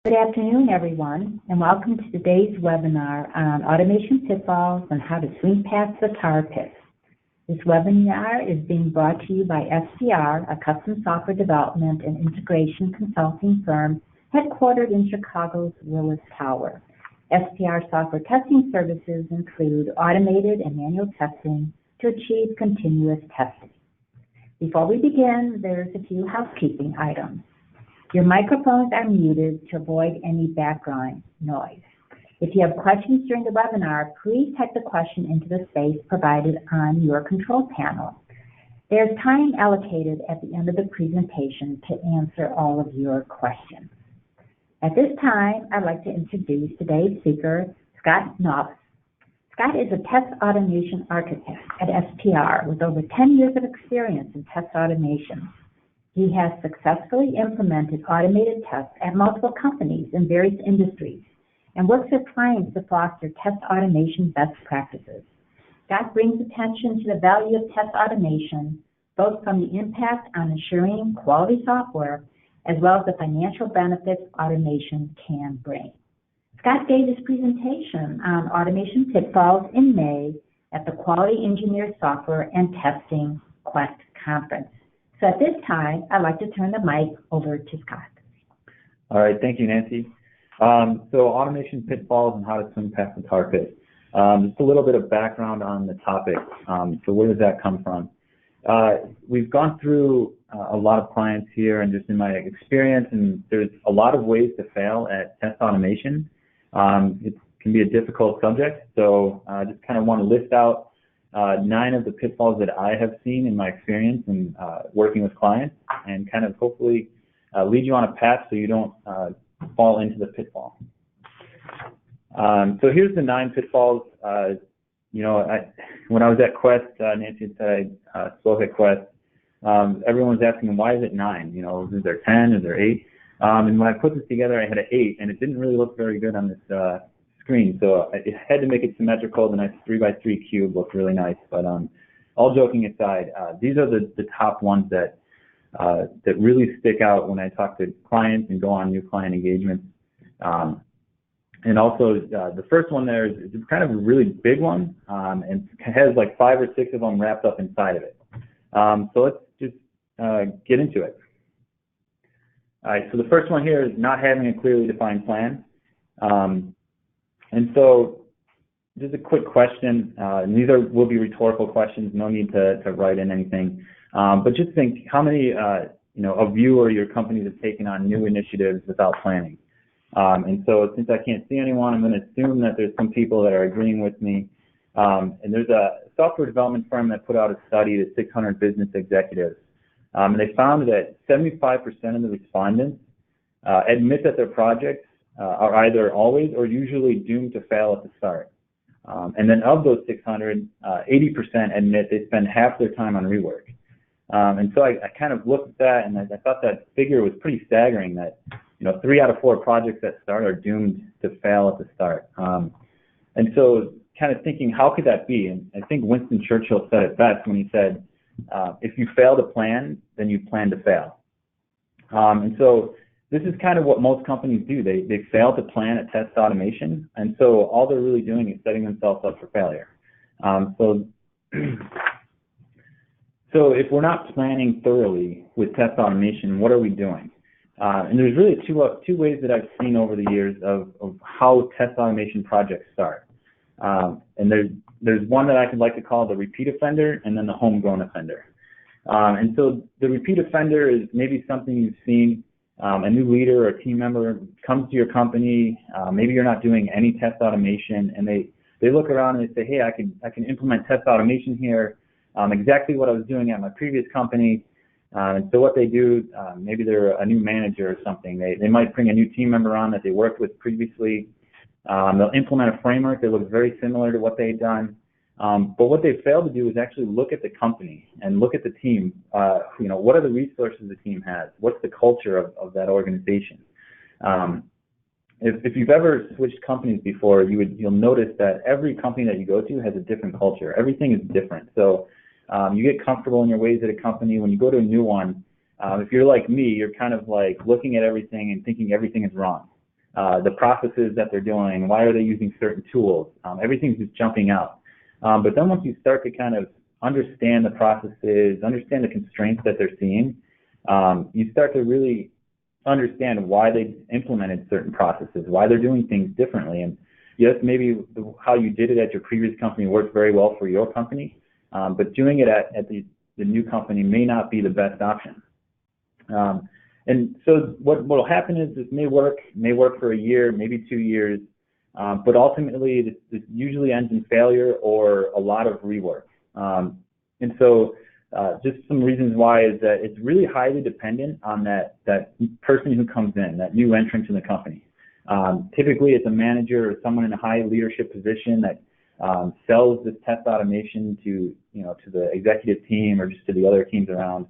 Good afternoon, everyone, and welcome to today's webinar on automation pitfalls and how to swing past the tar pit. This webinar is being brought to you by SCR, a custom software development and integration consulting firm headquartered in Chicago's Willis Tower. SCR software testing services include automated and manual testing to achieve continuous testing. Before we begin, there's a few housekeeping items. Your microphones are muted to avoid any background noise. If you have questions during the webinar, please type the question into the space provided on your control panel. There's time allocated at the end of the presentation to answer all of your questions. At this time, I'd like to introduce today's speaker, Scot. Scot is a test automation architect at SPR with over 10 years of experience in test automation. He has successfully implemented automated tests at multiple companies in various industries and works with clients to foster test automation best practices. Scot brings attention to the value of test automation, both from the impact on ensuring quality software as well as the financial benefits automation can bring. Scot gave his presentation on automation pitfalls in May at the Quality Engineer Software and Testing Quest Conference. So at this time, I'd like to turn the mic over to Scot. All right, thank you, Nancy. So automation pitfalls and how to swing past the tar pit. Just a little bit of background on the topic. So where does that come from? We've gone through a lot of clients here and just in my experience, and there's a lot of ways to fail at test automation. It can be a difficult subject, so I just kind of want to list out 9 of the pitfalls that I have seen in my experience in working with clients, and kind of hopefully lead you on a path so you don't fall into the pitfall. So here's the 9 pitfalls. When I was at Quest, Nancy said I spoke at Quest. Everyone was asking, why is it 9? You know, is there 10? Is there 8? And when I put this together, I had an 8, and it didn't really look very good on this screen, so I had to make it symmetrical. The nice 3x3 cube looked really nice, but all joking aside, these are the top ones that really stick out when I talk to clients and go on new client engagements. And also, the first one there is kind of a really big one, and has like 5 or 6 of them wrapped up inside of it. So let's just get into it. All right, so the first one here is not having a clearly defined plan. And so just a quick question, and these will be rhetorical questions, no need to write in anything, but just think how many of you or your companies have taken on new initiatives without planning. And so since I can't see anyone, I'm going to assume that there's some people that are agreeing with me. And there's a software development firm that put out a study to 600 business executives. And they found that 75% of the respondents admit that their projects are either always or usually doomed to fail at the start. And then of those 600, 80% admit they spend half their time on rework. And so I kind of looked at that, and I thought that figure was pretty staggering, that 3 out of 4 projects that start are doomed to fail at the start. And so kind of thinking, how could that be? And I think Winston Churchill said it best when he said, if you fail to plan, then you plan to fail. And so this is kind of what most companies do. They fail to plan a test automation, and so all they're really doing is setting themselves up for failure. So if we're not planning thoroughly with test automation, what are we doing? And there's really two ways that I've seen over the years of how test automation projects start. And there's one that I could like to call the repeat offender, and then the homegrown offender. And so the repeat offender is maybe something you've seen. A new leader or team member comes to your company, maybe you're not doing any test automation, and they look around and they say, hey, I can implement test automation here, exactly what I was doing at my previous company. And so what they do, maybe they're a new manager or something, they might bring a new team member on that they worked with previously. They'll implement a framework that looks very similar to what they've done. But what they fail to do is actually look at the company and look at the team. What are the resources the team has? What's the culture of that organization? If you've ever switched companies before, you'll notice that every company that you go to has a different culture. Everything is different. So you get comfortable in your ways at a company. When you go to a new one, if you're like me, you're kind of like looking at everything and thinking everything is wrong. the processes that they're doing, why are they using certain tools. Everything's just jumping out. But then once you start to kind of understand the processes, understand the constraints that they're seeing, you start to really understand why they implemented certain processes, why they're doing things differently. And yes, maybe how you did it at your previous company worked very well for your company, but doing it at the new company may not be the best option. And so what will happen is this may work for a year, maybe 2 years, but ultimately this usually ends in failure or a lot of rework. And so just some reasons why is that it's really highly dependent on that person who comes in, that new entrant in the company. Typically it's a manager or someone in a high leadership position that sells this test automation to the executive team or just to the other teams around.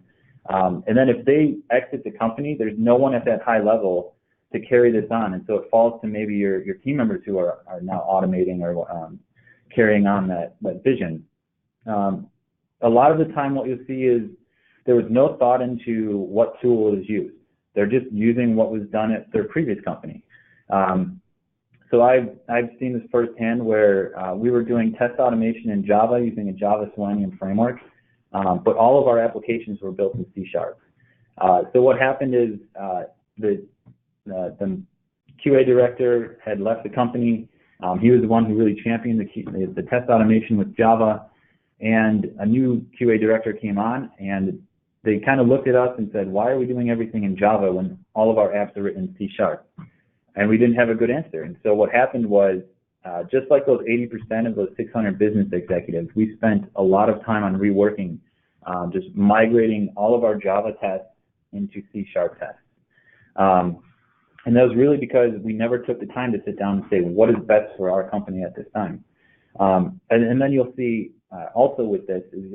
And then if they exit the company, there's no one at that high level to carry this on. And so it falls to maybe your team members who are now automating or carrying on that vision. A lot of the time what you'll see is there was no thought into what tool is used. They're just using what was done at their previous company. So I've seen this firsthand where we were doing test automation in Java using a Java Selenium framework, but all of our applications were built in C#. So what happened is the QA director had left the company. He was the one who really championed the test automation with Java, and a new QA director came on, and they kind of looked at us and said, why are we doing everything in Java when all of our apps are written in C#? And we didn't have a good answer. And so what happened was, just like those 80% of those 600 business executives, we spent a lot of time on reworking, just migrating all of our Java tests into C# tests. And that was really because we never took the time to sit down and say, what is best for our company at this time? And then you'll see, also with this, is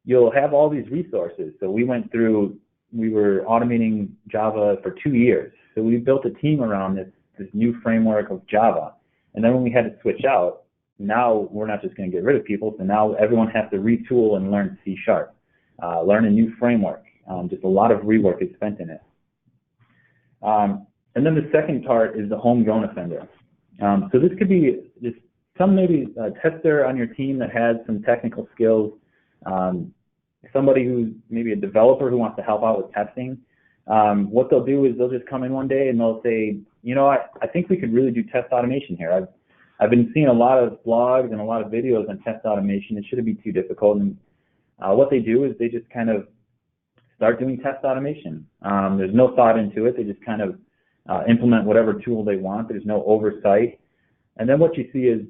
you'll have all these resources. So we were automating Java for 2 years. So we built a team around this new framework of Java. And then when we had to switch out, now we're not just going to get rid of people. So now everyone has to retool and learn C#, learn a new framework. Just a lot of rework is spent in it. And then the second part is the homegrown offender. So this could be just maybe a tester on your team that has some technical skills, somebody who's maybe a developer who wants to help out with testing. What they'll do is they'll just come in one day and they'll say, I think we could really do test automation here. I've been seeing a lot of blogs and a lot of videos on test automation. It shouldn't be too difficult. And what they do is they just kind of start doing test automation. There's no thought into it. They just kind of implement whatever tool they want. There's no oversight. And then what you see is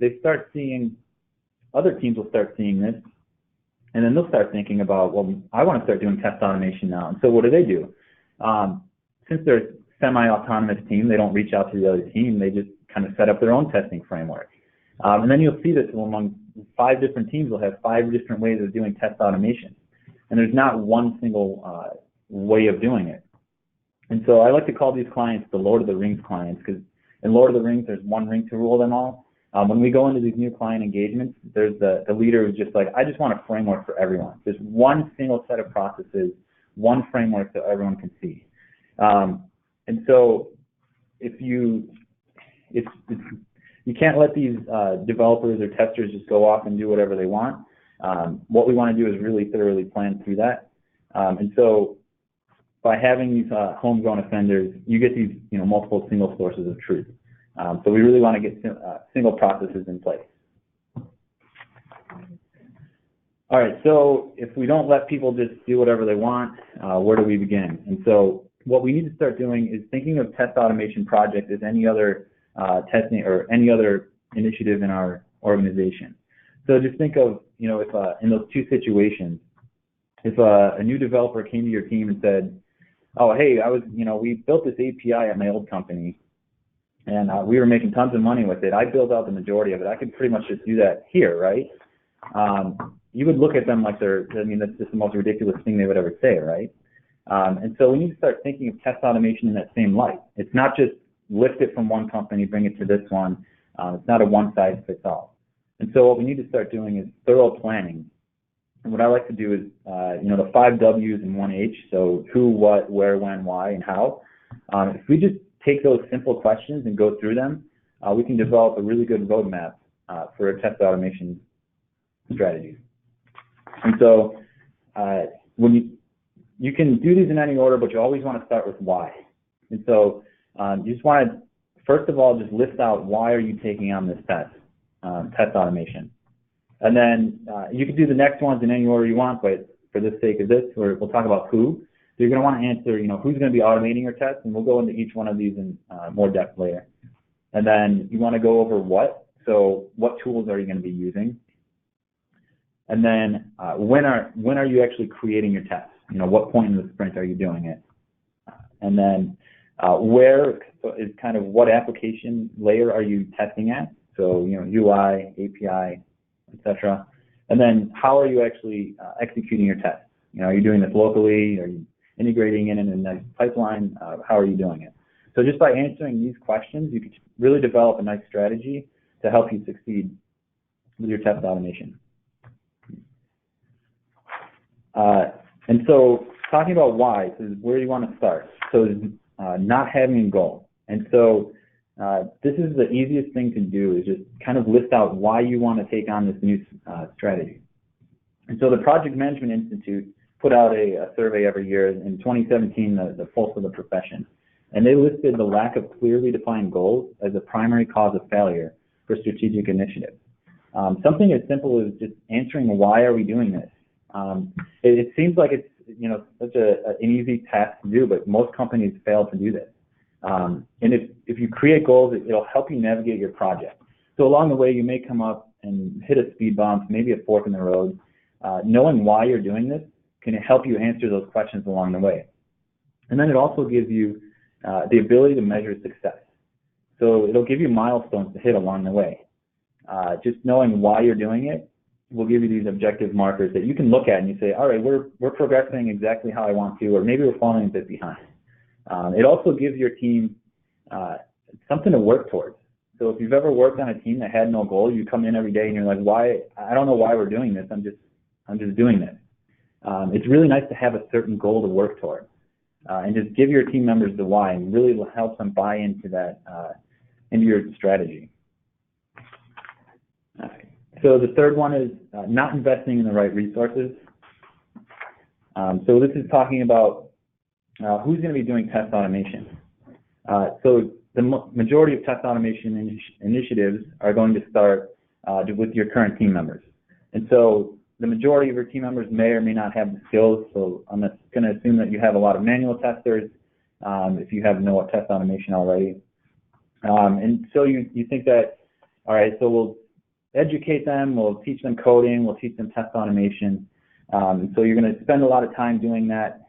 other teams will start seeing this, and then they'll start thinking about, well, I want to start doing test automation now. And so what do? Since they're a semi-autonomous team, they don't reach out to the other team. They just kind of set up their own testing framework. And then you'll see this among 5 different teams will have 5 different ways of doing test automation. And there's not one single way of doing it. And so I like to call these clients the Lord of the Rings clients, because in Lord of the Rings, there's one ring to rule them all. When we go into these new client engagements, there's the leader who's just like, I just want a framework for everyone. There's one single set of processes, one framework that everyone can see. And so you can't let these developers or testers just go off and do whatever they want. What we want to do is really thoroughly plan through that. And so by having these homegrown offenders, you get these multiple single sources of truth. So we really want to get single processes in place. All right, so if we don't let people just do whatever they want, where do we begin? And so what we need to start doing is thinking of test automation project as any other testing or any other initiative in our organization. So just think of, if in those 2 situations, if a new developer came to your team and said, oh, hey, we built this API at my old company, and we were making tons of money with it. I built out the majority of it. I could pretty much just do that here, right? You would look at them like that's just the most ridiculous thing they would ever say, right? And so we need to start thinking of test automation in that same light. It's not just lift it from one company, bring it to this one. It's not a one-size-fits-all. And so what we need to start doing is thorough planning. And what I like to do is, the 5 W's and 1 H, so who, what, where, when, why, and how. If we just take those simple questions and go through them, we can develop a really good roadmap for a test automation strategy. And so when you can do these in any order, but you always want to start with why. And so you just want to, first of all, just list out why are you taking on this test automation. And then you can do the next ones in any order you want, but for the sake of this, we'll talk about who. So you're going to want to answer, who's going to be automating your tests, and we'll go into each one of these in more depth later. And then you want to go over what. So what tools are you going to be using? And then when are you actually creating your tests? What point in the sprint are you doing it? And then where is kind of what application layer are you testing at? So UI, API, etc. And then how are you actually executing your tests? Are you doing this locally? Are you integrating it in a nice pipeline? How are you doing it? So just by answering these questions, you can really develop a nice strategy to help you succeed with your test automation. And so talking about why, so where you want to start. So not having a goal. And so this is the easiest thing to do, is just kind of list out why you want to take on this new strategy. And so the Project Management Institute put out a survey every year in 2017, the Pulse of the Profession. And they listed the lack of clearly defined goals as a primary cause of failure for strategic initiatives. Something as simple as just answering why are we doing this. It seems like it's such an easy task to do, but most companies fail to do this. And if you create goals, it'll help you navigate your project. So along the way, you may come up and hit a speed bump, maybe a fork in the road. Knowing why you're doing this can help you answer those questions along the way. And then it also gives you the ability to measure success. So it'll give you milestones to hit along the way. Just knowing why you're doing it will give you these objective markers that you can look at and you say, all right, we're progressing exactly how I want to, or maybe we're falling a bit behind. It also gives your team something to work towards. So if you've ever worked on a team that had no goal, you come in every day and you're like, why? I don't know why we're doing this. I'm just doing this. It's really nice to have a certain goal to work toward, and just give your team members the why, and really help them buy into that, into your strategy. So the third one is not investing in the right resources. So this is talking about who's going to be doing test automation. So the majority of test automation initiatives are going to start with your current team members. And so the majority of your team members may or may not have the skills. So I'm going to assume that you have a lot of manual testers if you have no test automation already. And so you think that, all right, so we'll educate them, we'll teach them coding, we'll teach them test automation. So you're going to spend a lot of time doing that.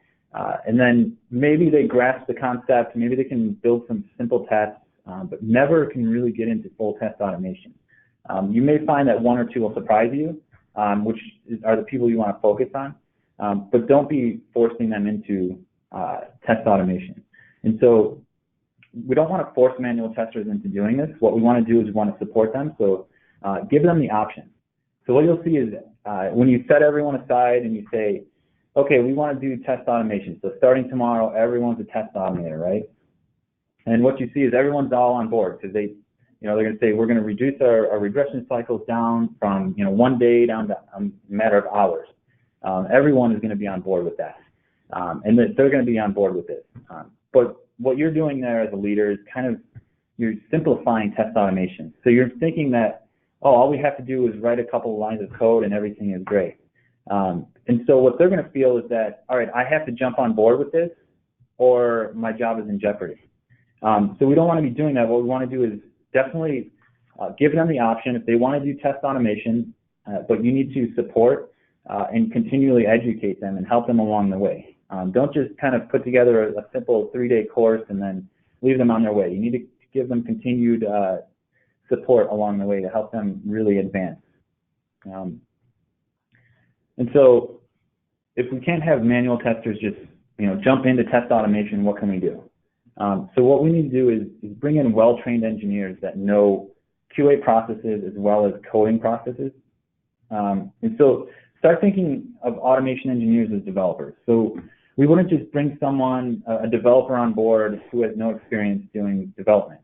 And then maybe they grasp the concept, maybe they can build some simple tests, but never can really get into full test automation. You may find that one or two will surprise you, which are the people you want to focus on, but don't be forcing them into test automation. And so we don't want to force manual testers into doing this. What we want to do is we want to support them, so give them the option. So what you'll see is when you set everyone aside and you say, okay, we want to do test automation. So starting tomorrow, everyone's a test automator, right? And what you see is everyone's all on board, because they're going to say, we're going to reduce our regression cycles down from 1 day down to a matter of hours. Everyone is going to be on board with that, and they're going to be on board with it. But what you're doing there as a leader is you're simplifying test automation. So you're thinking that, all we have to do is write a couple of lines of code and everything is great. And so what they're going to feel is that, all right, I have to jump on board with this or my job is in jeopardy. So we don't want to be doing that. What we want to do is definitely give them the option if they want to do test automation, but you need to support and continually educate them and help them along the way. Don't just kind of put together a simple 3-day course and then leave them on their way. You need to give them continued support along the way to help them really advance. And so if we can't have manual testers just jump into test automation, what can we do? So what we need to do is bring in well-trained engineers that know QA processes as well as coding processes. And so start thinking of automation engineers as developers. So we wouldn't just bring someone, a developer on board who has no experience doing development.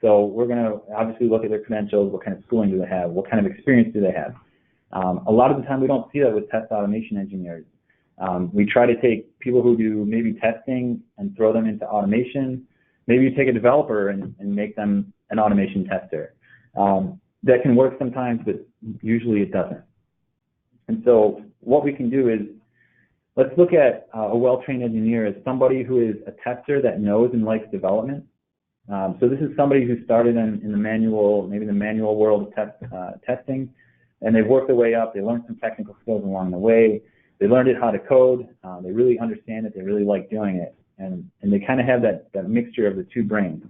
So we're going to obviously look at their credentials, what kind of schooling do they have, what kind of experience do they have. A lot of the time we don't see that with test automation engineers. We try to take people who do maybe testing and throw them into automation. Maybe you take a developer and make them an automation tester. That can work sometimes, but usually it doesn't. And so what we can do is, let's look at a well-trained engineer as somebody who is a tester that knows and likes development. So this is somebody who started in the manual, maybe the manual world of testing, and they've worked their way up. They learned some technical skills along the way. They learned how to code. They really understand it. They really like doing it, and they kind of have that mixture of the two brains.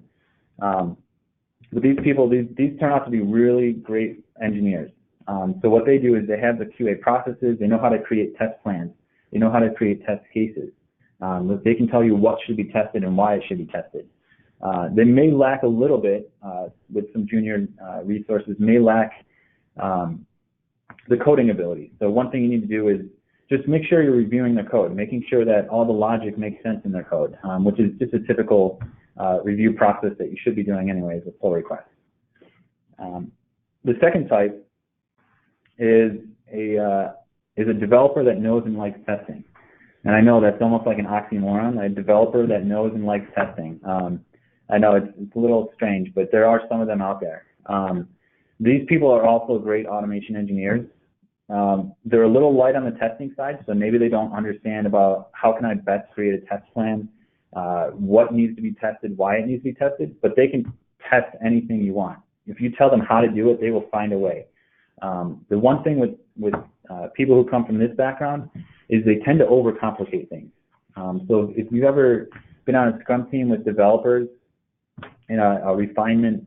But these people, these turn out to be really great engineers. So what they do is they have the QA processes. They know how to create test plans. They know how to create test cases. They can tell you what should be tested and why it should be tested. They may lack a little bit with some junior resources, may lack the coding ability. So one thing you need to do is just make sure you're reviewing their code, making sure that all the logic makes sense in their code, which is just a typical review process that you should be doing anyways with pull requests. The second type is a developer that knows and likes testing. And I know that's almost like an oxymoron, a developer that knows and likes testing. I know it's a little strange, but there are some of them out there. These people are also great automation engineers. They're a little light on the testing side, so maybe they don't understand about how can I best create a test plan, what needs to be tested, why it needs to be tested, but they can test anything you want. If you tell them how to do it, they will find a way. The one thing with people who come from this background is they tend to overcomplicate things. So if you've ever been on a Scrum team with developers in a refinement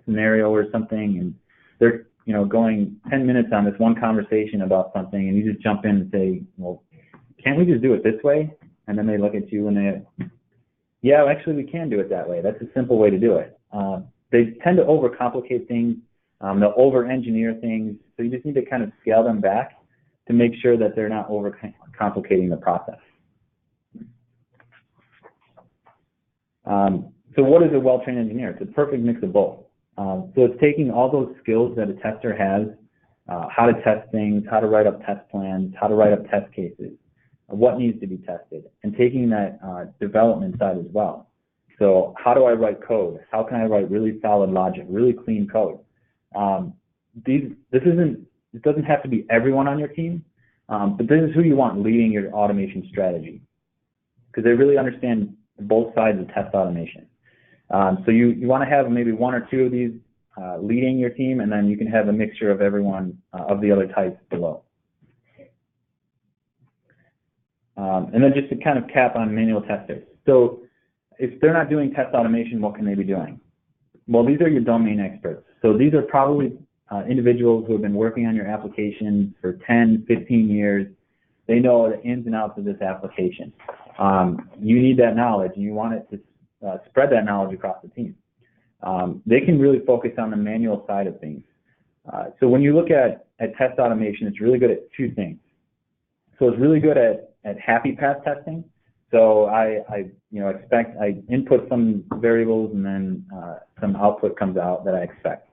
scenario or something, and they're going 10 minutes on this one conversation about something, and you just jump in and say, well, can't we just do it this way? And then they look at you and they, yeah, actually we can do it that way. That's a simple way to do it. They tend to overcomplicate things. They'll over-engineer things. So you just need to kind of scale them back to make sure that they're not over-complicating the process. So what is a well-trained engineer? It's a perfect mix of both. So it's taking all those skills that a tester has, how to test things, how to write up test plans, how to write up test cases, what needs to be tested, and taking that development side as well. So how do I write code? How can I write really solid logic, really clean code? It doesn't have to be everyone on your team, but this is who you want leading your automation strategy, because they really understand both sides of test automation. So you want to have maybe one or two of these leading your team, and then you can have a mixture of everyone of the other types below. And then just to kind of cap on manual testers. So if they're not doing test automation, what can they be doing? Well, these are your domain experts. So these are probably individuals who have been working on your application for 10, 15 years. They know the ins and outs of this application. You need that knowledge, and you want it to spread that knowledge across the team. They can really focus on the manual side of things. So when you look at test automation, it's really good at two things. So it's really good at happy path testing. So I input some variables and then some output comes out that I expect.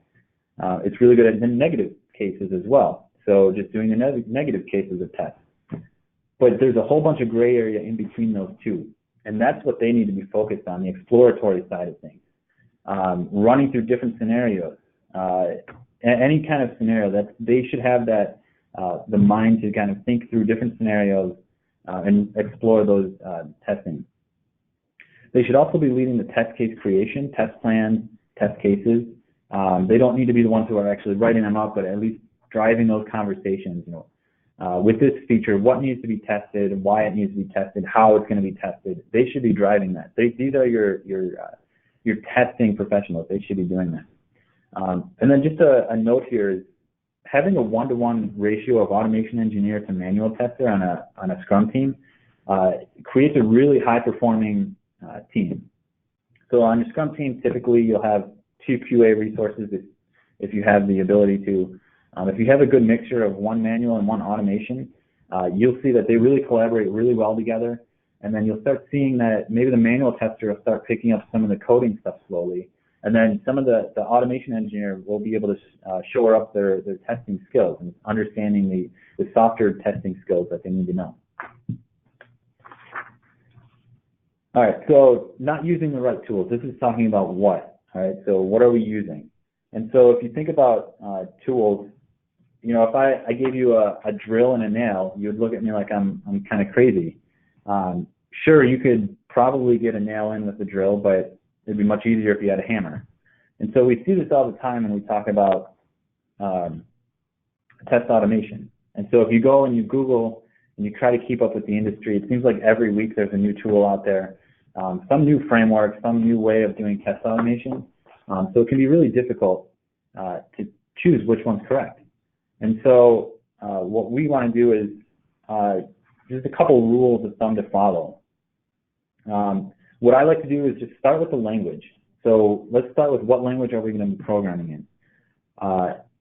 It's really good at the negative cases as well. So just doing the negative cases of tests. But there's a whole bunch of gray area in between those two. And that's what they need to be focused on, the exploratory side of things. Running through different scenarios. Any kind of scenario, that they should have that the mind to kind of think through different scenarios and explore those testing. They should also be leading the test case creation, test plans, test cases. They don't need to be the ones who are actually writing them up, but at least driving those conversations. With this feature, what needs to be tested, why it needs to be tested, how it's going to be tested. They should be driving that. These are your testing professionals. They should be doing that. And then just a note here is having a 1-to-1 ratio of automation engineer to manual tester on a Scrum team creates a really high-performing team. So on your Scrum team, typically you'll have 2 QA resources if you have the ability to. If you have a good mixture of one manual and one automation, you'll see that they really collaborate really well together. And then you'll start seeing that maybe the manual tester will start picking up some of the coding stuff slowly. And then some of the automation engineer will be able to shore up their testing skills and understanding the software testing skills that they need to know. All right, so not using the right tools. This is talking about what, all right? So what are we using? And so if you think about tools, you know, if I gave you a drill and a nail, you would look at me like I'm kind of crazy. Sure, you could probably get a nail in with the drill, but it'd be much easier if you had a hammer. And so we see this all the time when we talk about test automation. And so if you go and you Google and you try to keep up with the industry, it seems like every week there's a new tool out there, some new framework, some new way of doing test automation. So it can be really difficult to choose which one's correct. And so what we want to do is just a couple rules of thumb to follow. What I like to do is just start with the language. So let's start with what language are we going to be programming in.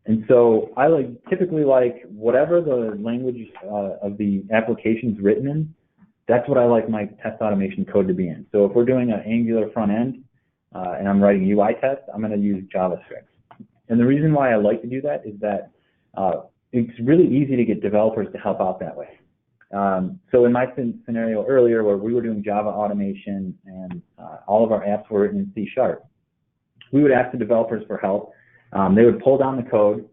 And so I typically like whatever the language of the application's written in, that's what I like my test automation code to be in. So if we're doing an Angular front end and I'm writing UI tests, I'm going to use JavaScript. And the reason why I like to do that is that it's really easy to get developers to help out that way. So in my scenario earlier where we were doing Java automation and all of our apps were written in C#, we would ask the developers for help. They would pull down the code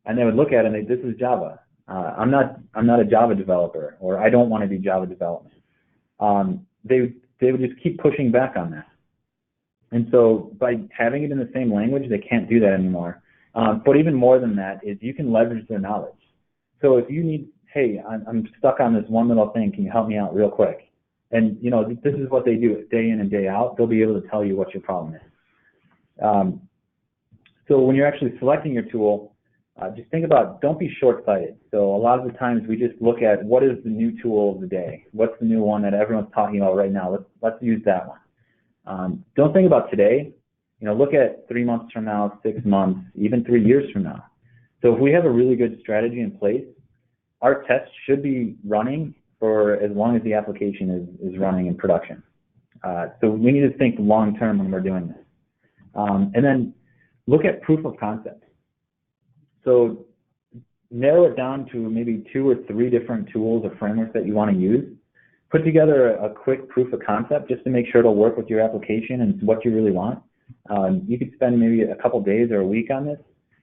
and they would look at it and say, this is Java. I'm not a Java developer, or I don't want to do Java development. They would just keep pushing back on that. And so by having it in the same language, they can't do that anymore. But even more than that is you can leverage their knowledge. So if you need, hey, I'm stuck on this one little thing, can you help me out real quick? And you know, this is what they do day in and day out. They'll be able to tell you what your problem is. So when you're actually selecting your tool, just think about, don't be short-sighted. So a lot of the times we just look at what is the new tool of the day? What's the new one that everyone's talking about right now? Let's use that one. Don't think about today. You know, look at 3 months from now, 6 months, even 3 years from now. So if we have a really good strategy in place, our tests should be running for as long as the application is running in production. So we need to think long-term when we're doing this. And then look at proof of concept. So narrow it down to maybe 2 or 3 different tools or frameworks that you want to use. Put together a quick proof of concept just to make sure it'll work with your application and what you really want. You could spend maybe a couple days or a week on this.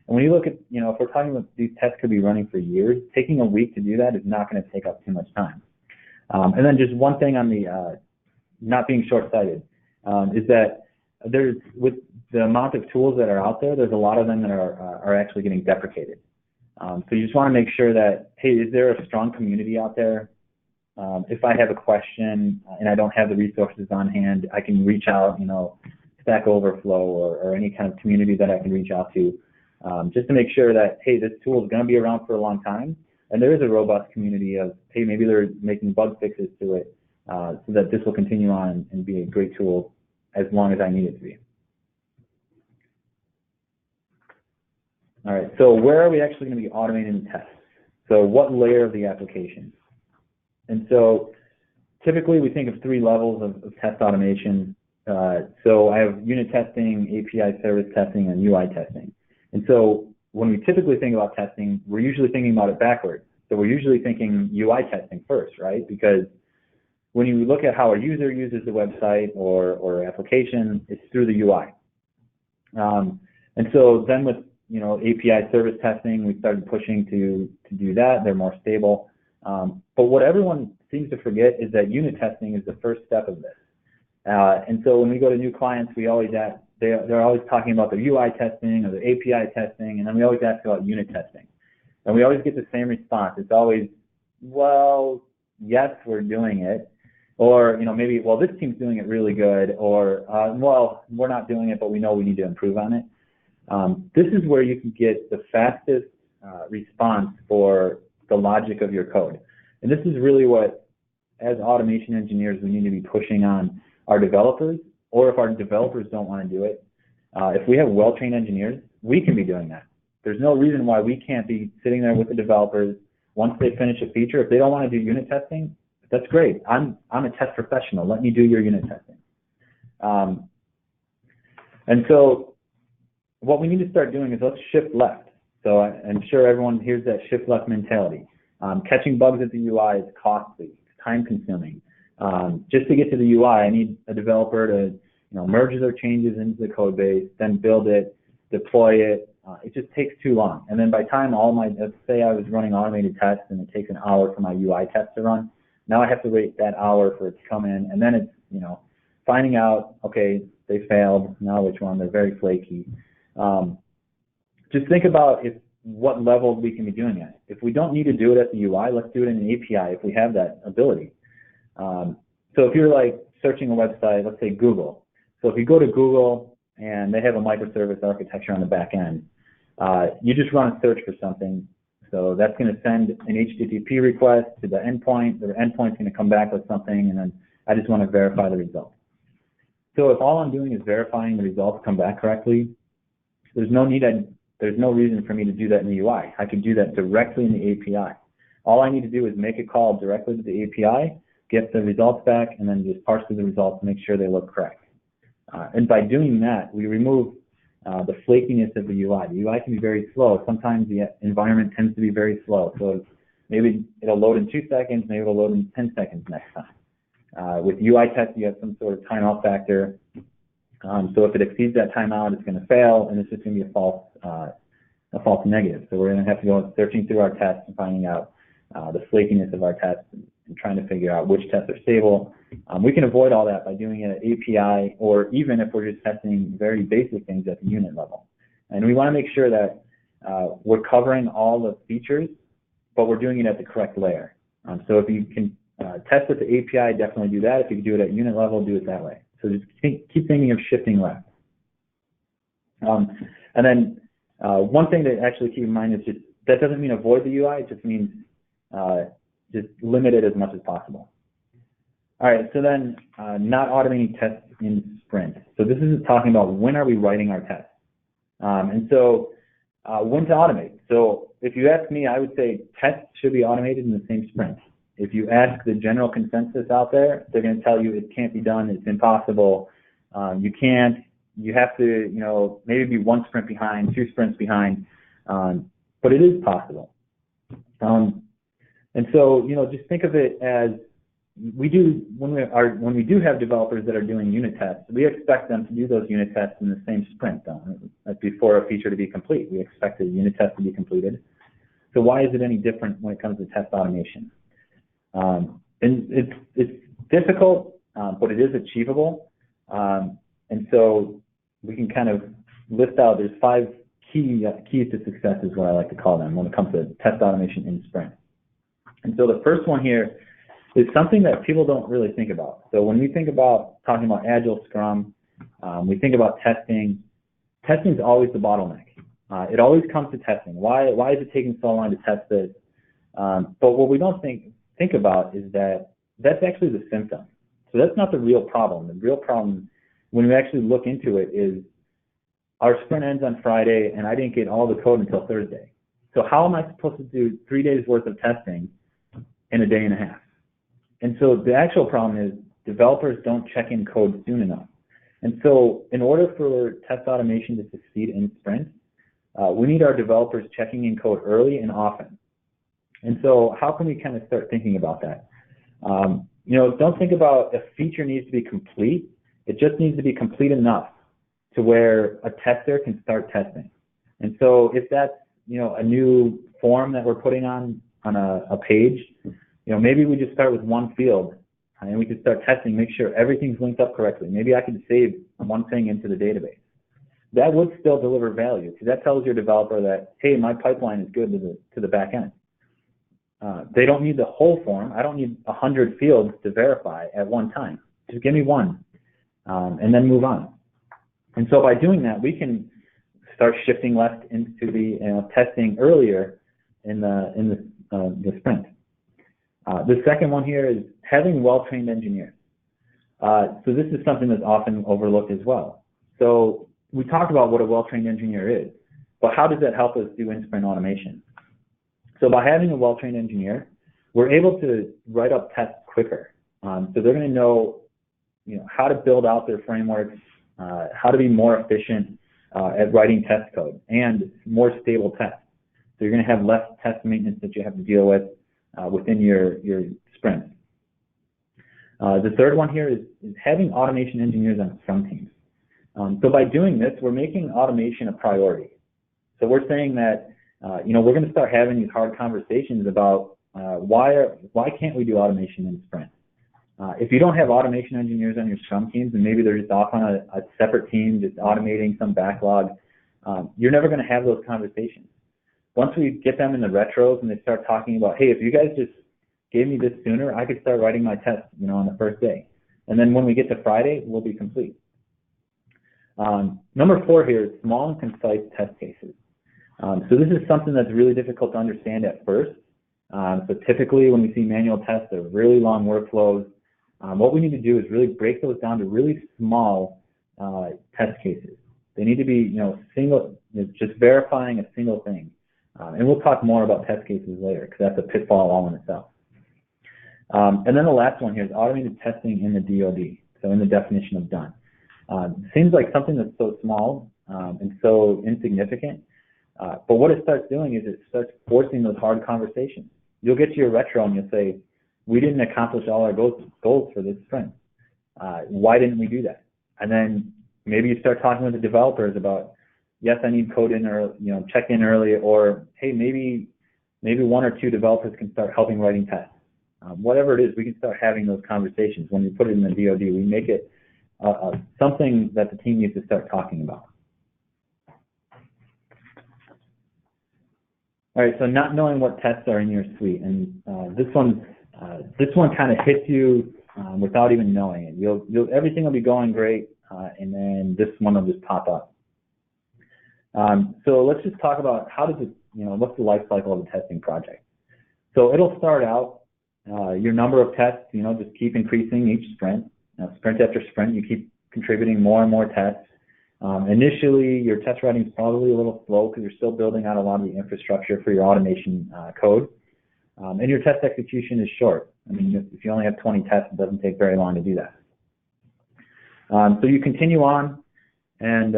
And when you look at, you know, if we're talking about these tests could be running for years, taking a week to do that is not going to take up too much time. And then just one thing on the not being short-sighted is that there's, with the amount of tools that are out there, there's a lot of them that are actually getting deprecated. So you just want to make sure that, hey, is there a strong community out there? If I have a question and I don't have the resources on hand, I can reach out, you know, Stack Overflow or any kind of community that I can reach out to, just to make sure that, hey, this tool is going to be around for a long time, and there is a robust community of, hey, maybe they're making bug fixes to it, so that this will continue on and be a great tool as long as I need it to be. All right, so where are we actually going to be automating tests? So what layer of the application? And so typically we think of 3 levels of test automation. So I have unit testing, API service testing, and UI testing. And so when we typically think about testing, we're usually thinking about it backwards. So we're usually thinking UI testing first, right? Because when you look at how a user uses the website or application, it's through the UI. And so then with, you know, API service testing, we started pushing to do that. They're more stable. But what everyone seems to forget is that unit testing is the first step of this. And so when we go to new clients, we always ask, they're always talking about the UI testing or the API testing, and then we always ask about unit testing. And we always get the same response. It's always, well, yes, we're doing it. Or, you know, maybe, well, this team's doing it really good. Or, well, we're not doing it, but we know we need to improve on it. This is where you can get the fastest response for the logic of your code. And this is really what, as automation engineers, we need to be pushing on our developers, or if our developers don't want to do it, if we have well-trained engineers, we can be doing that. There's no reason why we can't be sitting there with the developers, once they finish a feature, if they don't want to do unit testing, that's great. I'm a test professional. Let me do your unit testing. And so what we need to start doing is let's shift left. So I'm sure everyone hears that shift left mentality. Catching bugs at the UI is costly, it's time consuming. Just to get to the UI, I need a developer to merge their changes into the code base, then build it, deploy it. It just takes too long. And then by the time let's say I was running automated tests and it takes an hour for my UI test to run, now I have to wait that hour for it to come in, and then it's, finding out, okay, they failed, now which one, they're very flaky. Just think about what level we can be doing it. If we don't need to do it at the UI, let's do it in an API if we have that ability. So if you're like searching a website, let's say Google. So if you go to Google and they have a microservice architecture on the back end, you just run a search for something. So that's going to send an HTTP request to the endpoint. The endpoint's going to come back with something, and then I just want to verify the result. So if all I'm doing is verifying the results come back correctly, there's no reason for me to do that in the UI. I can do that directly in the API. All I need to do is make a call directly to the API, get the results back, and then just parse through the results and make sure they look correct. And by doing that, we remove the flakiness of the UI. The UI can be very slow. Sometimes the environment tends to be very slow. So maybe it'll load in 2 seconds, maybe it'll load in 10 seconds next time. With UI tests, you have some sort of timeout factor. So if it exceeds that timeout, it's going to fail, and it's just going to be a false negative. So we're going to have to go searching through our tests and finding out the flakiness of our tests and trying to figure out which tests are stable. We can avoid all that by doing it at API, or even if we're just testing very basic things at the unit level. And we want to make sure that we're covering all the features, but we're doing it at the correct layer. So if you can test with the API, definitely do that. If you can do it at unit level, do it that way. So just keep thinking of shifting left. And then one thing to actually keep in mind is just that doesn't mean avoid the UI. It just means just limit it as much as possible. All right, so then not automating tests in sprint. So this is talking about when are we writing our tests. And so when to automate. So if you ask me, I would say tests should be automated in the same sprint. If you ask the general consensus out there, they're going to tell you it can't be done, it's impossible, you can't, you have to, maybe be 1 sprint behind, 2 sprints behind, but it is possible. And so, just think of it as when we do have developers that are doing unit tests, we expect them to do those unit tests in the same sprint, before a feature to be complete. We expect the unit test to be completed. So why is it any different when it comes to test automation? And it's difficult, but it is achievable. And so we can kind of list out, there's 5 keys to success is what I like to call them when it comes to test automation in sprint. And so the first one here is something that people don't really think about. So when we think about talking about Agile, Scrum, we think about testing. Testing is always the bottleneck. It always comes to testing. Why is it taking so long to test this? But what we don't think about is that that's actually the symptom. So that's not the real problem. The real problem, when we actually look into it, is our sprint ends on Friday and I didn't get all the code until Thursday. So how am I supposed to do 3 days worth of testing in a day and a half? And so the actual problem is developers don't check in code soon enough. And so in order for test automation to succeed in sprint, we need our developers checking in code early and often. And so how can we kind of start thinking about that? Don't think about a feature needs to be complete. It just needs to be complete enough to where a tester can start testing. And so if that's, a new form that we're putting on a page, maybe we just start with 1 field and we can start testing, make sure everything's linked up correctly. Maybe I can save one thing into the database. That would still deliver value because that tells your developer that, hey, my pipeline is good to the back end. They don't need the whole form. I don't need 100 fields to verify at one time. Just give me 1 and then move on. And so by doing that, we can start shifting left into the testing earlier in the sprint. The second one here is having well-trained engineers. So this is something that's often overlooked as well. So we talked about what a well-trained engineer is, but how does that help us do in-sprint automation? So by having a well-trained engineer, we're able to write up tests quicker. So they're going to know, how to build out their frameworks, how to be more efficient at writing test code, and more stable tests. So you're going to have less test maintenance that you have to deal with within your sprint. The third one here is having automation engineers on Scrum teams. So by doing this, we're making automation a priority. So we're saying that we're going to start having these hard conversations about why can't we do automation in sprint? If you don't have automation engineers on your Scrum teams, and maybe they're just off on a separate team, just automating some backlog, you're never going to have those conversations. Once we get them in the retros and they start talking about, hey, if you guys just gave me this sooner, I could start writing my tests, on the first day. And then when we get to Friday, we'll be complete. Number 4 here is small and concise test cases. So this is something that's really difficult to understand at first. So typically when we see manual tests, they're really long workflows. What we need to do is really break those down to really small test cases. They need to be, single, just verifying a single thing. And we'll talk more about test cases later because that's a pitfall all in itself. And then the last one here is automated testing in the DoD, so in the definition of done. Seems like something that's so small and so insignificant, but what it starts doing is it starts forcing those hard conversations. You'll get to your retro and you'll say, we didn't accomplish all our goals for this sprint. Why didn't we do that? And then maybe you start talking with the developers about, yes, I need code in or check in early, or hey, maybe 1 or 2 developers can start helping writing tests. Whatever it is, we can start having those conversations. When we put it in the DoD, we make it something that the team needs to start talking about. All right, so not knowing what tests are in your suite, and this one kind of hits you without even knowing it. Everything will be going great, and then this one will just pop up. So let's just talk about how does it, what's the life cycle of a testing project. So it'll start out, your number of tests, just keep increasing each sprint. Sprint after sprint, you keep contributing more and more tests. Initially, your test writing is probably a little slow because you're still building out a lot of the infrastructure for your automation code. And your test execution is short. I mean, if you only have 20 tests, it doesn't take very long to do that. So you continue on, and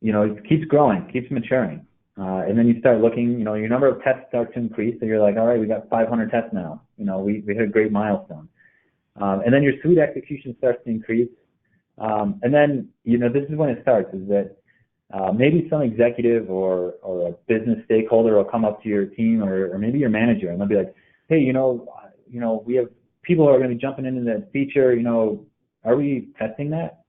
it keeps growing, keeps maturing. And then you start looking, your number of tests start to increase. So you're like, all right, we got 500 tests now. We hit a great milestone. And then your suite execution starts to increase. And then, this is when it starts, is that maybe some executive or a business stakeholder will come up to your team or maybe your manager, and they'll be like, hey, we have people who are going to be jumping into that feature, are we testing that?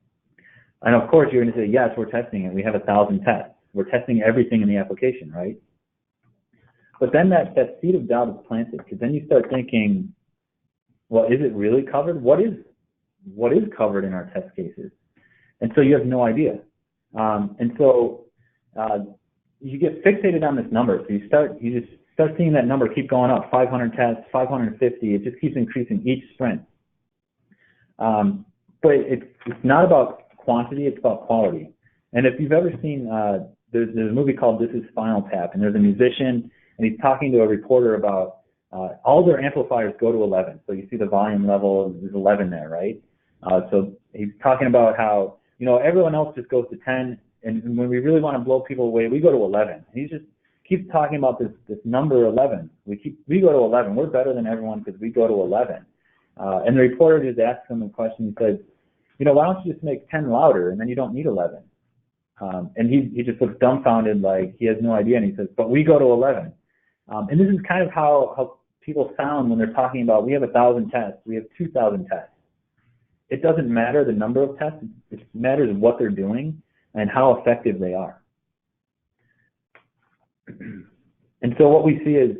And of course, you're going to say, yes, we're testing it. We have 1,000 tests. We're testing everything in the application, right? But then that seed of doubt is planted, because then you start thinking, well, is it really covered? What is covered in our test cases? And so you have no idea. And so you get fixated on this number. So you just start seeing that number keep going up, 500 tests, 550. It just keeps increasing each sprint. But it's not about quantity, it's about quality. And if you've ever seen, there's a movie called This Is Spinal Tap, and there's a musician, and he's talking to a reporter about all their amplifiers go to 11. So you see the volume level is 11 there, right? So he's talking about how, everyone else just goes to 10, and when we really want to blow people away, we go to 11. And he just keeps talking about this number 11. We go to 11. We're better than everyone because we go to 11. And the reporter just asks him a question. He says, why don't you just make 10 louder, and then you don't need 11? And he just looks dumbfounded, like he has no idea, and he says, but we go to 11. And this is kind of how people sound when they're talking about, we have 1,000 tests, we have 2,000 tests. It doesn't matter the number of tests, it matters what they're doing and how effective they are. And so what we see is,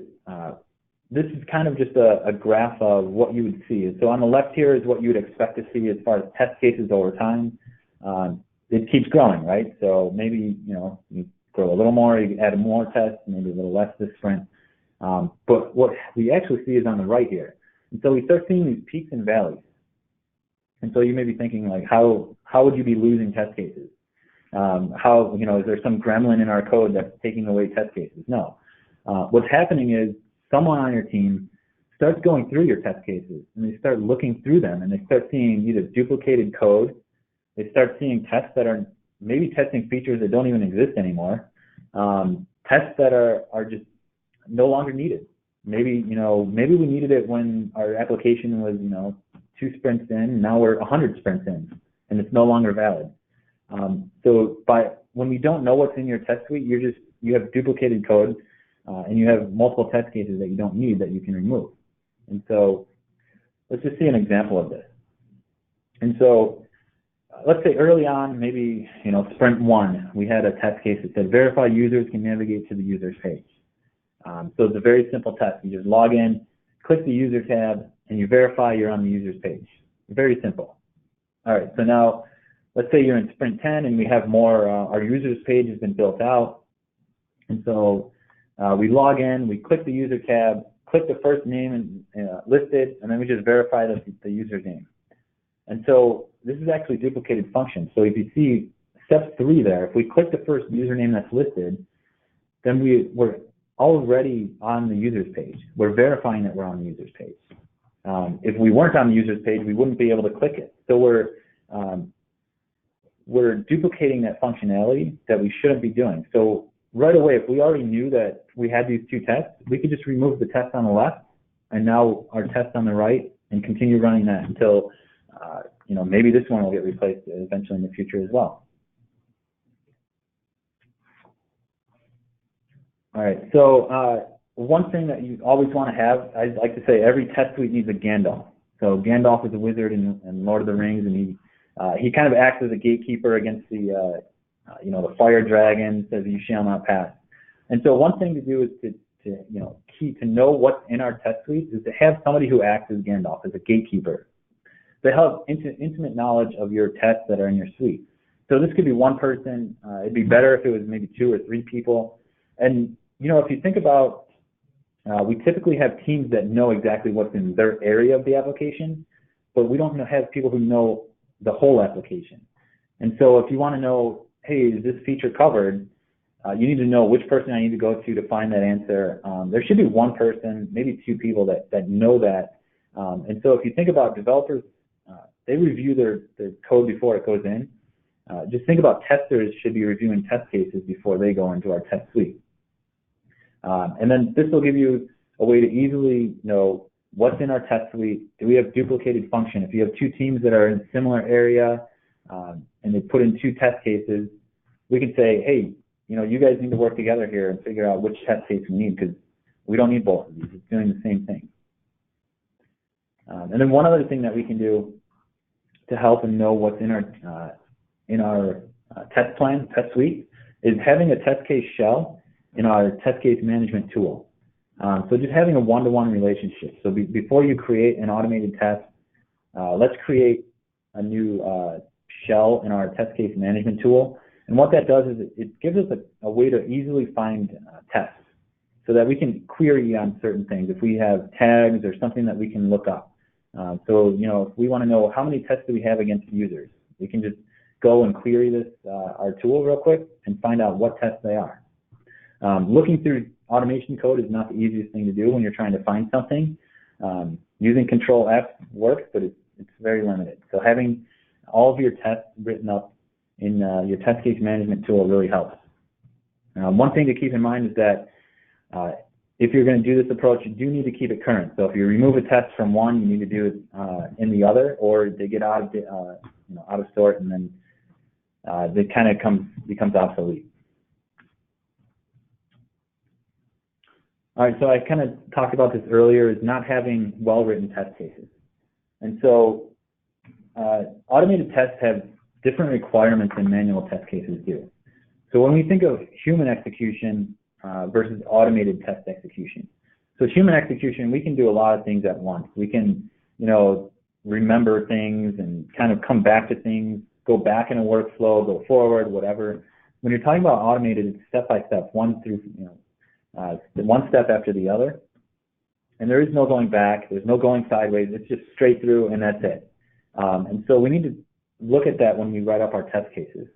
this is kind of just a graph of what you would see. So on the left here is what you would expect to see as far as test cases over time. It keeps growing, right? So maybe, you grow a little more, you add more tests, maybe a little less this sprint. But what we actually see is on the right here. And so we start seeing these peaks and valleys. And so you may be thinking, like, how would you be losing test cases? Is there some gremlin in our code that's taking away test cases? No. what's happening is someone on your team starts going through your test cases, and they start looking through them, and they start seeing either duplicated code, they start seeing tests that are maybe testing features that don't even exist anymore, tests that are just no longer needed. Maybe we needed it when our application was 2 sprints in, and now we're 100 sprints in, and it's no longer valid. So when we don't know what's in your test suite, you have duplicated code, and you have multiple test cases that you don't need that you can remove. And so let's just see an example of this. And so let's say early on, maybe sprint 1, we had a test case that said verify users can navigate to the users page. So it's a very simple test. You just log in, click the user tab, and you verify you're on the users page. Very simple. All right, so now let's say you're in sprint 10 and we have more, our users page has been built out. And so we log in, we click the user tab, click the first name listed, and then we just verify the user's name. And so this is actually duplicated function. So if you see step 3 there, if we click the first username that's listed, then we're already on the users page. We're verifying that we're on the users page. If we weren't on the users page, we wouldn't be able to click it. So we're duplicating that functionality that we shouldn't be doing. So right away, if we already knew that we had these 2 tests, we could just remove the test on the left and now our test on the right and continue running that until maybe this one will get replaced eventually in the future as well. All right, so one thing that you always want to have, I like to say every test suite needs a Gandalf. So Gandalf is a wizard in Lord of the Rings, and he kind of acts as a gatekeeper against the the fire dragon, says you shall not pass. And so one thing to do is to know what's in our test suite is to have somebody who acts as Gandalf, as a gatekeeper. They have intimate knowledge of your tests that are in your suite. So this could be one person. It'd be better if it was maybe 2 or 3 people. And if you think about, we typically have teams that know exactly what's in their area of the application, but we don't have people who know the whole application. And so if you want to know, hey, is this feature covered? You need to know which person I need to go to find that answer. There should be one person, maybe 2 people that know that. And so if you think about developers, they review their code before it goes in. Just think about testers should be reviewing test cases before they go into our test suite. And then this will give you a way to easily know what's in our test suite. Do we have duplicated function? If you have 2 teams that are in a similar area and they put in 2 test cases, we can say, hey, you guys need to work together here and figure out which test case we need, because we don't need both of these. It's doing the same thing. And then one other thing that we can do to help and know what's in our test plan, test suite, is having a test case shell in our test case management tool. So just having a one-to-one relationship. So before you create an automated test, let's create a new shell in our test case management tool. And what that does is it gives us a way to easily find tests so that we can query on certain things. If we have tags or something that we can look up. So if we want to know how many tests do we have against users, we can just go and query this, our tool real quick, and find out what tests they are. Looking through automation code is not the easiest thing to do when you're trying to find something. Using Control F works, but it's very limited. So having all of your tests written up in your test case management tool really helps. One thing to keep in mind is that if you're going to do this approach, you do need to keep it current. So if you remove a test from one, you need to do it in the other, or they get out of sort, and then they kind of becomes obsolete. All right, so I kind of talked about this earlier, is not having well-written test cases. And so automated tests have different requirements than manual test cases do. So when we think of human execution versus automated test execution. So human execution, we can do a lot of things at once. We can, remember things and kind of come back to things, go back in a workflow, go forward, whatever. When you're talking about automated, it's step by step, one step after the other. And there is no going back, there's no going sideways, it's just straight through and that's it. And so we need to look at that when we write up our test cases.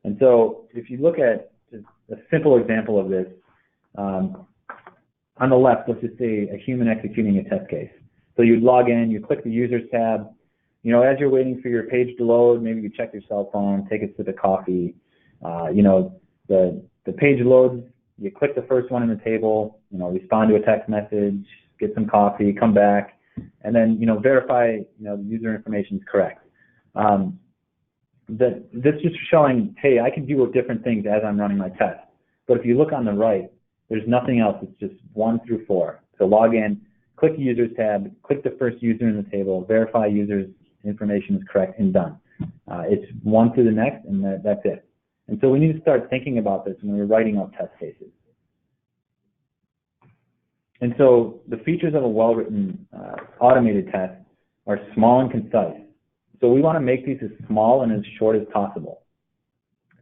And so if you look at just a simple example of this, on the left, let's just say a human executing a test case. So you'd log in, you click the Users tab. As you're waiting for your page to load, maybe you check your cell phone, take a sip of coffee. The page loads, you click the first one in the table, respond to a text message, get some coffee, come back, and then, verify, the user information is correct. This is showing, hey, I can do different things as I'm running my test. But if you look on the right, there's nothing else. It's just 1 through 4. So log in, click the Users tab, click the first user in the table, verify user's information is correct, and done. It's one to the next, and that's it. And so we need to start thinking about this when we're writing out test cases. And so the features of a well-written automated test are small and concise. So we want to make these as small and as short as possible.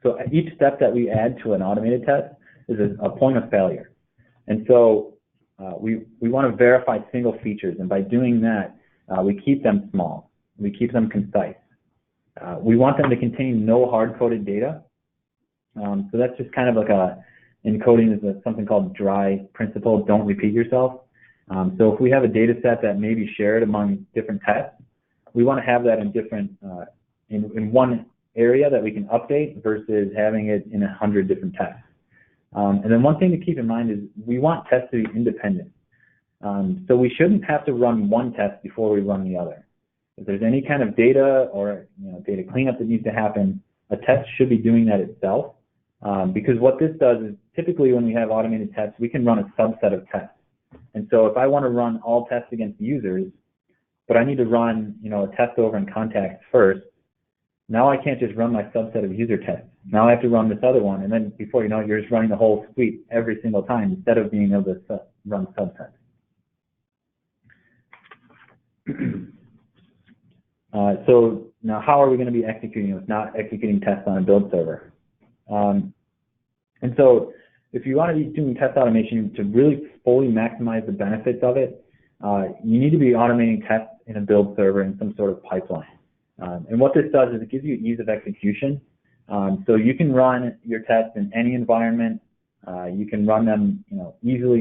So each step that we add to an automated test is a point of failure. And so we want to verify single features, and by doing that, we keep them small. We keep them concise. We want them to contain no hard-coded data. So that's just kind of like in coding is something called DRY principle, don't repeat yourself. So if we have a data set that may be shared among different tests, we want to have that in different, in one area that we can update versus having it in 100 different tests. And then one thing to keep in mind is we want tests to be independent. So we shouldn't have to run one test before we run the other. If there's any kind of data or data cleanup that needs to happen, a test should be doing that itself. Because what this does is typically when we have automated tests, we can run a subset of tests. And so if I want to run all tests against users, but I need to run a test over in contacts first, now I can't just run my subset of user tests. Now I have to run this other one, and then before you know it, you're just running the whole suite every single time instead of being able to run subsets. So now how are we going to be executing this, not executing tests on a build server? And so if you want to be doing test automation to really fully maximize the benefits of it, you need to be automating tests in a build server in some sort of pipeline. And what this does is it gives you ease of execution. So you can run your tests in any environment. You can run them easily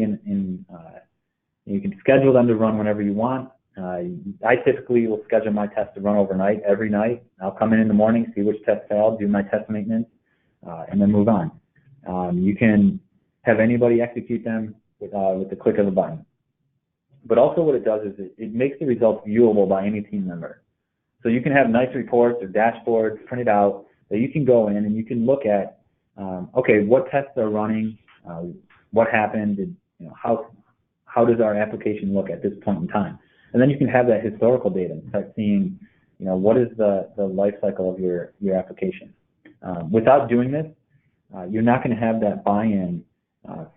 you can schedule them to run whenever you want. I typically will schedule my tests to run overnight, every night. I'll come in the morning, see which tests failed, do my test maintenance, and then move on. You can have anybody execute them with the click of a button. But also what it does is it makes the results viewable by any team member. So you can have nice reports or dashboards printed out that you can go in and you can look at, okay, what tests are running, what happened, how does our application look at this point in time. And then you can have that historical data and start seeing, what is the life cycle of your application. Without doing this, you're not going to have that buy-in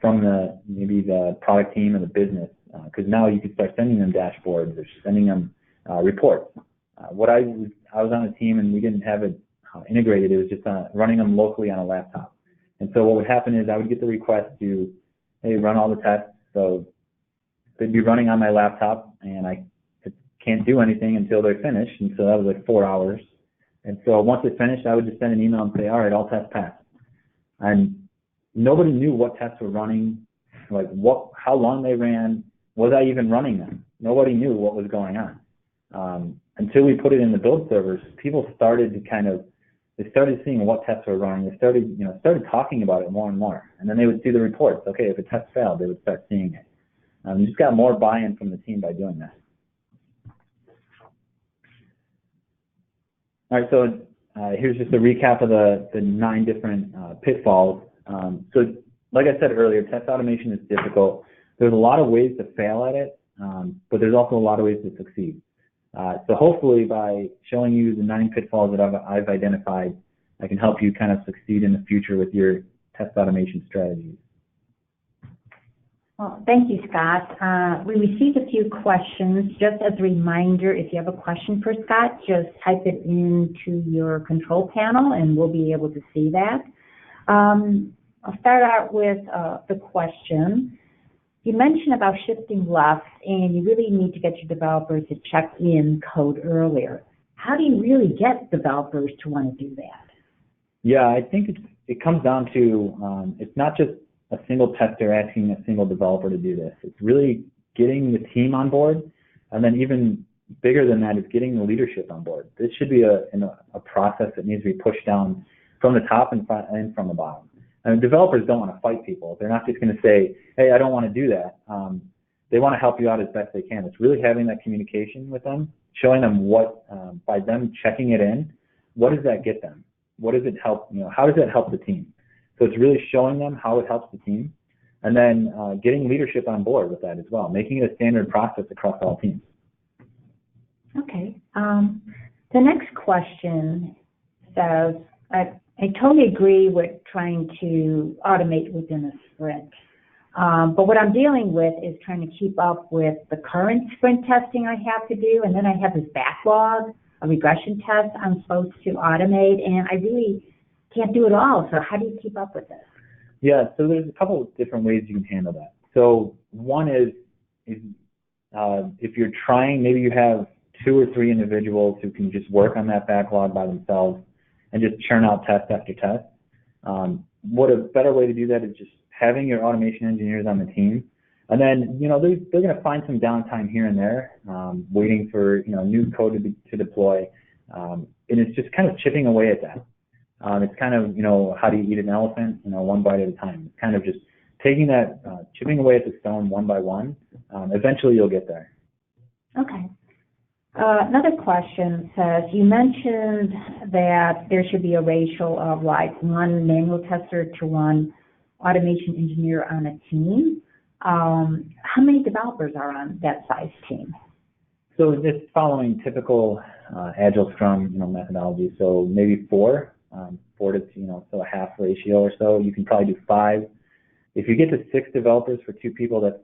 from maybe the product team or the business, because now you can start sending them dashboards or sending them reports. I was on a team and we didn't have it integrated. It was just running them locally on a laptop. And so what would happen is I would get the request to, hey, run all the tests. So they'd be running on my laptop and I can't do anything until they're finished. And so that was like 4 hours. And so once it finished, I would just send an email and say, all right, all tests passed. And nobody knew what tests were running, like how long they ran, was I even running them? Nobody knew what was going on. Until we put it in the build servers, people started to they started seeing what tests were running. They started talking about it more and more. And then they would see the reports. Okay, if a test failed, they would start seeing it. You just got more buy-in from the team by doing that. All right, so here's just a recap of the 9 different pitfalls. So like I said earlier, test automation is difficult. There's a lot of ways to fail at it, but there's also a lot of ways to succeed. So hopefully by showing you the 9 pitfalls that I've identified, I can help you kind of succeed in the future with your test automation strategies. Well, thank you, Scott. We received a few questions. Just as a reminder, if you have a question for Scott, just type it into your control panel and we'll be able to see that. I'll start out with the question. You mentioned about shifting left, and you really need to get your developers to check in code earlier. How do you really get developers to want to do that? Yeah, I think it comes down to it's not just a single tester asking a single developer to do this. It's really getting the team on board, and then even bigger than that is getting the leadership on board. This should be a process that needs to be pushed down from the top and from the bottom. And developers don't want to fight people. They're not just going to say, hey, I don't want to do that. They want to help you out as best they can. It's really having that communication with them, showing them what, by them checking it in, what does that get them? What does it help, how does that help the team? So it's really showing them how it helps the team, and then getting leadership on board with that as well, making it a standard process across all teams. Okay. The next question says, I totally agree with trying to automate within a sprint. But what I'm dealing with is trying to keep up with the current sprint testing I have to do, and then I have this backlog of regression tests I'm supposed to automate, and I really can't do it all. So how do you keep up with this? Yeah, so there's a couple of different ways you can handle that. So one is if you're trying, maybe you have 2 or 3 individuals who can just work on that backlog by themselves and just churn out test after test. What a better way to do that is just having your automation engineers on the team, and then they're going to find some downtime here and there, waiting for new code to deploy, and it's just kind of chipping away at that. It's kind of how do you eat an elephant? One bite at a time. It's kind of just taking that, chipping away at the stone one by one. Eventually, you'll get there. Okay. Another question says, you mentioned that there should be a ratio of like 1 manual tester to 1 automation engineer on a team. How many developers are on that size team? So it's following typical agile Scrum methodology. So maybe 4 to so a half ratio or so. You can probably do 5. If you get to 6 developers for 2 people, that's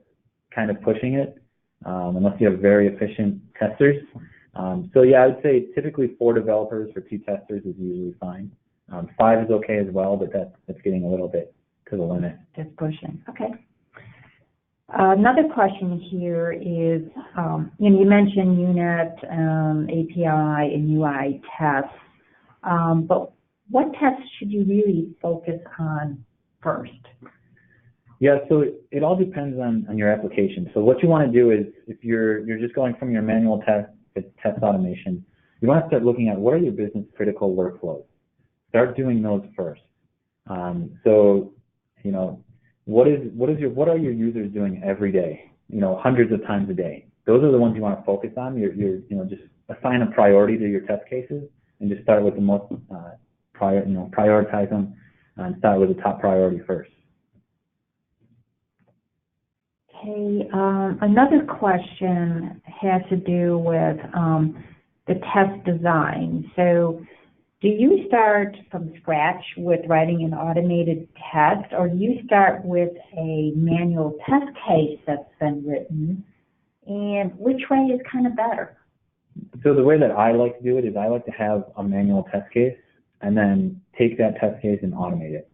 kind of pushing it. Unless you have very efficient testers. So yeah, I would say typically 4 developers for 2 testers is usually fine. 5 is okay as well, but that's getting a little bit to the limit. Just pushing. Okay. Another question here is, you mentioned unit, API, and UI tests, but what tests should you really focus on first? Yeah, so it all depends on your application. So what you want to do is, if you're just going from your manual test to test automation, you want to start looking at what are your business critical workflows. Start doing those first. So what are your users doing every day? Hundreds of times a day. Those are the ones you want to focus on. You're just assign a priority to your test cases and just start with the most prioritize them and start with the top priority first. Okay, another question has to do with the test design. So do you start from scratch with writing an automated test, or do you start with a manual test case that's been written? And which way is kind of better? So the way that I like to do it is I like to have a manual test case and then take that test case and automate it.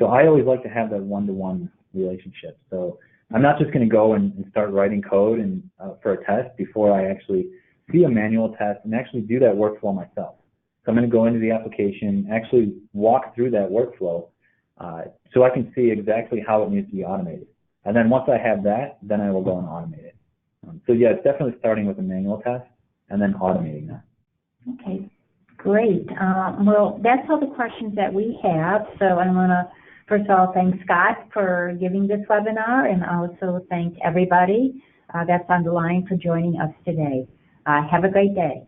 So I always like to have that one-to-one relationship. So I'm not just going to go and start writing code and for a test before I actually see a manual test and actually do that workflow myself. So I'm going to go into the application, actually walk through that workflow so I can see exactly how it needs to be automated. And then once I have that, then I will go and automate it. So yeah, it's definitely starting with a manual test and then automating that. Okay, great. Well, that's all the questions that we have. So I want to, first of all, thank Scott for giving this webinar, and also thank everybody that's on the line for joining us today. Have a great day.